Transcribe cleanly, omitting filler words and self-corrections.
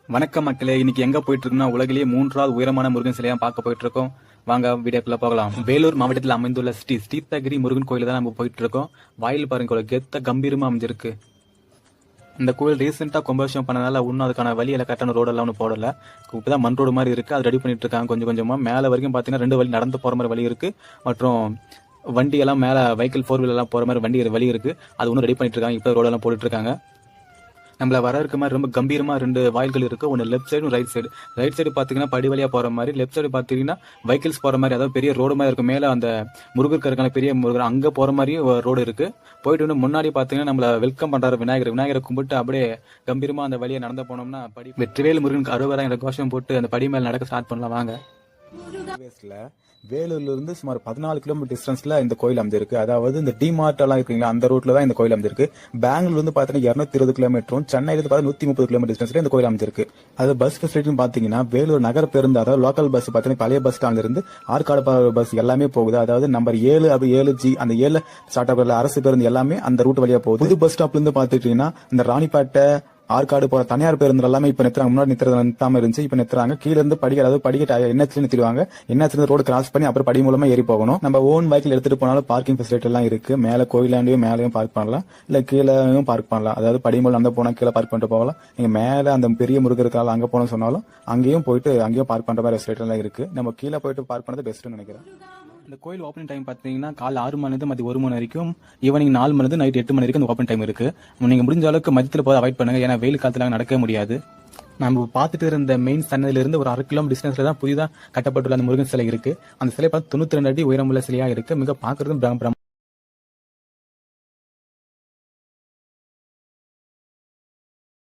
வணக்கம் மக்களே, இன்னைக்கு எங்க போயிட்டு இருக்கோம்னா உலகிலேயே 3வது உயரமான முருகன் சிலையா பார்க்க போயிட்டு இருக்கோம். வாங்க வீடியோக்குள்ள போகலாம். வேலூர் மாவட்டத்தில் அமைந்துள்ள ஸ்ரீ ஸ்ரீதகிரி முருகன் கோயில தான் நம்ம போயிட்டு இருக்கோம். வாயில் பாருங்க, கெத்த கம்பீரமா அமைஞ்சிருக்கு. இந்த கோயில் ரீசெண்டா கும்பாபிஷேகம் பண்ணனால இன்னும் அதுக்கான வழி எல்லாம் கரெக்டான ரோடு எல்லாம் ஒன்றும் போடல. இப்பதான் மண் ரோடு மாதிரி இருக்கு, அது ரெடி பண்ணிட்டு இருக்காங்க கொஞ்சம் கொஞ்சமா. மேல வரைக்கும் பாத்தீங்கன்னா 2 வழி நடந்து போற மாதிரி வழி இருக்கு, மற்றும் வண்டி எல்லாம் மேல வெஹிக்கிள் 4 வீலர் எல்லாம் போற மாதிரி வழி இருக்கு. அது ஒன்றும் ரெடி பண்ணிட்டு இருக்காங்க, இப்போ ரோடு எல்லாம் போட்டுட்டு இருக்காங்க. நம்மள வர இருக்க மாதிரி ரொம்ப கம்பீரமா 2 வாயில்கள் இருக்கு, ஒன்னு left side right side. Right side பாத்தீங்கன்னா படி வழியா போற மாதிரி, லெஃப்ட் சைடு பாத்தீங்கன்னா வெஹிக்கிள்ஸ் போற மாதிரி, அதாவது பெரிய ரோடு மாதிரி இருக்கும். மேல அந்த முருகருக்கு இருக்கான பெரிய முருகர் அங்க போற மாதிரி ரோடு இருக்கு. போயிட்டு முன்னாடி பாத்தீங்கன்னா நம்மள வெல்கம் பண்றாரு விநாயகரை கும்பிட்டு அப்படியே கம்பீரமா அந்த வழியை நடந்து போனோம்னா வெற்றிவேல் முருகனுக்கு 60,000 கோஷம் போட்டு அந்த படி மேல நடக்க ஸ்டார்ட் பண்ணலாம் வாங்க. வேலூர்ல இருந்து சுமார் 14 கிலோமீட்டர் டிஸ்டன்ஸ்ல இந்த கோயில் அமைஞ்சிருக்கு. அதாவது இந்த டிமார்ட் எல்லாம் இருக்கீங்களா, அந்த ரூட்ல தான் இந்த கோயில் அமைஞ்சிருக்கு. பெங்களூர் வந்து பாத்தீங்கன்னா 220 கிலோமீட்டரும், சென்னையில இருந்து 130 கிலோமீட்டர் டிஸ்டன்ஸ்ல இந்த கோயில் அமைஞ்சிருக்கு. அது பஸ் ஃபெசிலிட்டி பாத்தீங்கன்னா வேலூர் நகர பேருந்து, அதாவது லோக்கல் பஸ் பாத்தீங்கன்னா பழைய பஸ் ஸ்டாண்ட்ல இருந்து ஆற்காடு பஸ் எல்லாமே போகுது. அதாவது நம்பர் 7 அப்படி 7G அந்த 7 ஸ்டார்ட் ஆகுற அரசு பேருந்து எல்லாமே அந்த ரூட் வழியா போகுது. புது பஸ் ஸ்டாப்ல இருந்து பாத்துட்டீங்கன்னா இந்த ராணிப்பேட்டை ஆற்காடு போற தனியார் பேருந்து எல்லாமே இப்ப நிறுத்துறாங்க. முன்னாடி நிறுத்தாம இருந்துச்சு, இப்ப நிறுத்துறாங்க. கீழ இருந்து படிக்கட்டு என்எச்ல நிறுத்திடுவாங்க. என்எச்ல ரோடு கிராஸ் பண்ணி அப்புறம் படி மூலமா ஏறி போகணும். நம்ம ஓன் பைக்ல எடுத்துட்டு போனாலும் பார்க்கிங் ஃபெசிலிட்டி எல்லாம் இருக்கு. மேல கோயிலாண்டியும் மேலேயும் பார்க் பண்ணலாம், இல்ல கீழேயும் பார்க் பண்ணலாம். அதாவது படி மூலம் அந்த போனா கீழே பார்க் பண்ணிட்டு போகலாம். நீங்க மேல அந்த பெரிய முருகர் இருக்கால அங்க போன சொன்னாலும் அங்கேயும் போயிட்டு அங்கேயும் பார்க் பண்ற மாதிரி ஃபெசிலிட்டி எல்லாம் இருக்கு. நம்ம கீழே போயிட்டு பார்க் பண்ணது பெஸ்ட்னு நினைக்கிறேன். இந்த கோயில் ஓப்பனிங் டைம் பார்த்தீங்கன்னா காலை 6 மணிலேருந்து மதியம் 1 மணி வரைக்கும், ஈவினிங் 4 மணிலேருந்து நைட் 8 மணி வரைக்கும் இந்த ஓப்பன் டைம் இருக்கு. நீங்க முடிஞ்ச அளவுக்கு மதியத்தில் போய் அவாய்ட் பண்ணுங்க, ஏன்னா வெயில் காலத்துல நடக்க முடியாது. நம்ம பார்த்துட்டு இருந்த மெயின் சன்னதிலிருந்து ஒரு 1/2 கிலோமீட்டர் டிஸ்டன்ஸ்ல தான் புதிதாக கட்டப்பட்டுள்ள அந்த முருகன் சிலை இருக்கு. அந்த சிலை பார்த்து 92 அடி உயரமுள்ள சிலையா இருக்கு. மிக பார்க்கறது